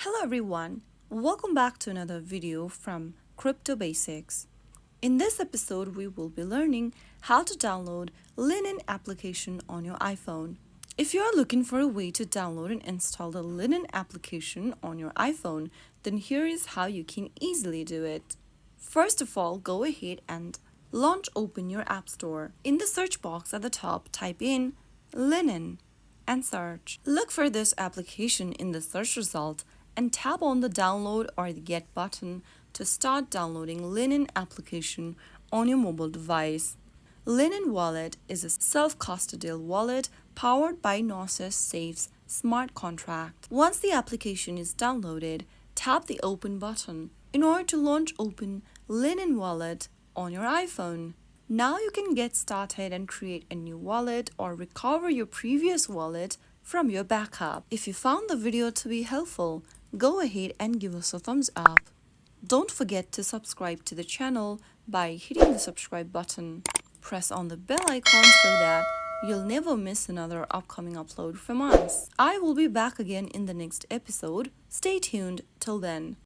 Hello everyone, welcome back to another video from Crypto Basics. In this episode, we will be learning how to download Linen application on your iPhone. If you are looking for a way to download and install the Linen application on your iPhone, then here is how you can easily do it. First of all, go ahead and open your App Store. In the search box at the top, type in Linen and search. Look for this application in the search result and tap on the download or the get button to start downloading Linen application on your mobile device. Linen Wallet is a self-custodial wallet powered by Gnosis Safe's smart contract. Once the application is downloaded, tap the open button in order to launch open Linen Wallet on your iPhone. Now you can get started and create a new wallet or recover your previous wallet from your backup. If you found the video to be helpful, go ahead and give us a thumbs up. Don't forget to subscribe to the channel by hitting the subscribe button. Press on the bell icon so that you'll never miss another upcoming upload from us. I will be back again in the next episode. Stay tuned till then.